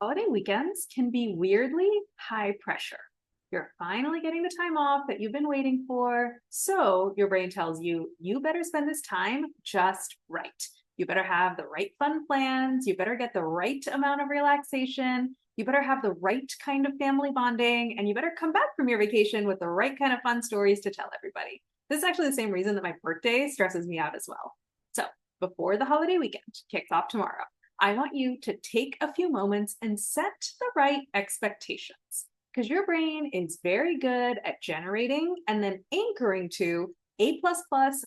Holiday weekends can be weirdly high pressure. You're finally getting the time off that you've been waiting for. So your brain tells you, you better spend this time just right. You better have the right fun plans. You better get the right amount of relaxation. You better have the right kind of family bonding. And you better come back from your vacation with the right kind of fun stories to tell everybody. This is actually the same reason that my birthday stresses me out as well. So before the holiday weekend kicks off tomorrow, I want you to take a few moments and set the right expectations because your brain is very good at generating and then anchoring to A++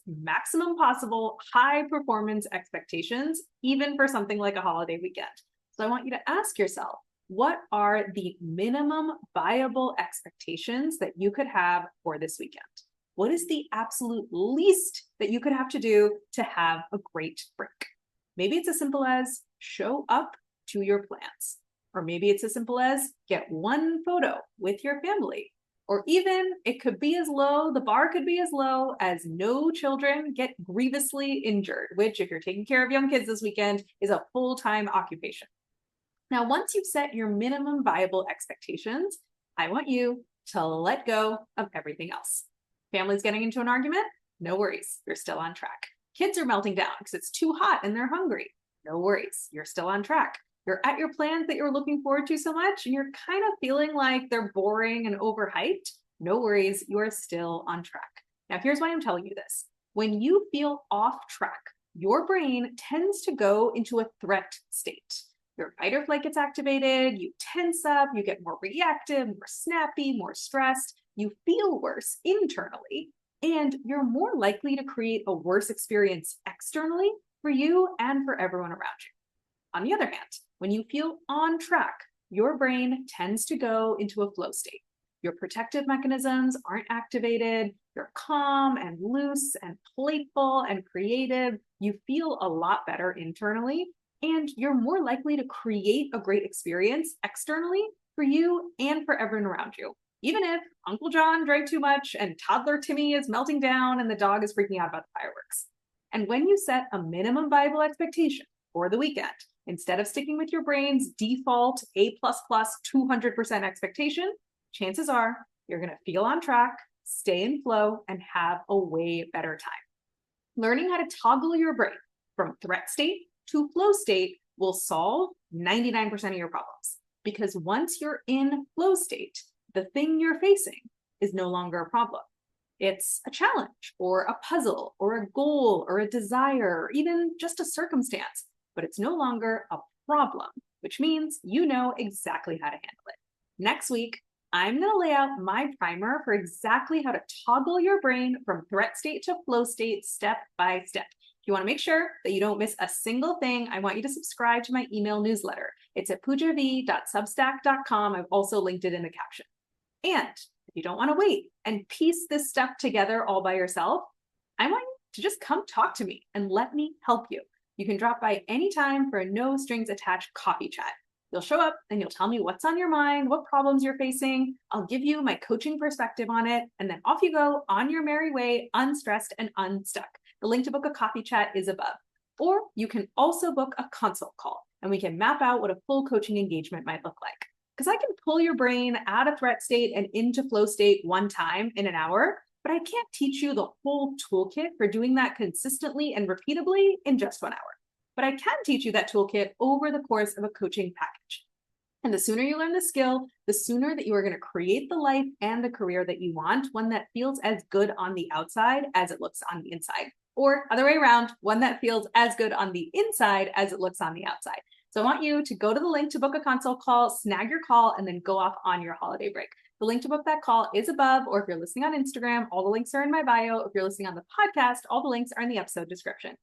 maximum possible high performance expectations, even for something like a holiday weekend. So I want you to ask yourself, what are the minimum viable expectations that you could have for this weekend? What is the absolute least that you could have to do to have a great break? Maybe it's as simple as show up to your plans. Or maybe it's as simple as get one photo with your family. Or even it could be as low, the bar could be as low as no children get grievously injured, which if you're taking care of young kids this weekend is a full-time occupation. Now, once you've set your minimum viable expectations, I want you to let go of everything else. Family's getting into an argument? No worries, you're still on track. Kids are melting down because it's too hot and they're hungry. No worries, you're still on track. You're at your plans that you're looking forward to so much and you're kind of feeling like they're boring and overhyped. No worries, you are still on track. Now, here's why I'm telling you this. When you feel off track, your brain tends to go into a threat state. Your fight or flight gets activated, you tense up, you get more reactive, more snappy, more stressed, you feel worse internally, and you're more likely to create a worse experience externally for you and for everyone around you. On the other hand, when you feel on track, your brain tends to go into a flow state. Your protective mechanisms aren't activated. You're calm and loose and playful and creative. You feel a lot better internally, and you're more likely to create a great experience externally for you and for everyone around you. Even if Uncle John drank too much and toddler Timmy is melting down and the dog is freaking out about the fireworks. And when you set a minimum viable expectation for the weekend, instead of sticking with your brain's default A++ 200% expectation, chances are you're going to feel on track, stay in flow, and have a way better time. Learning how to toggle your brain from threat state to flow state will solve 99% of your problems. Because once you're in flow state, the thing you're facing is no longer a problem. It's a challenge or a puzzle or a goal or a desire or even just a circumstance, but it's no longer a problem, which means you know exactly how to handle it. Next week, I'm going to lay out my primer for exactly how to toggle your brain from threat state to flow state step by step. If you want to make sure that you don't miss a single thing, I want you to subscribe to my email newsletter. It's at poojav.substack.com. I've also linked it in the caption. And if you don't want to wait and piece this stuff together all by yourself, I want you to just come talk to me and let me help you. You can drop by anytime for a no strings attached coffee chat. You'll show up and you'll tell me what's on your mind, what problems you're facing. I'll give you my coaching perspective on it, and then off you go on your merry way, unstressed and unstuck. The link to book a coffee chat is above. Or you can also book a consult call, and we can map out what a full coaching engagement might look like. Because I can pull your brain out of threat state and into flow state one time in an hour, but I can't teach you the whole toolkit for doing that consistently and repeatably in just 1 hour. But I can teach you that toolkit over the course of a coaching package. And the sooner you learn the skill, the sooner that you are going to create the life and the career that you want, one that feels as good on the outside as it looks on the inside. Or other way around, one that feels as good on the inside as it looks on the outside. So I want you to go to the link to book a consult call, snag your call, and then go off on your holiday break. The link to book that call is above, or if you're listening on Instagram, all the links are in my bio. If you're listening on the podcast, all the links are in the episode description.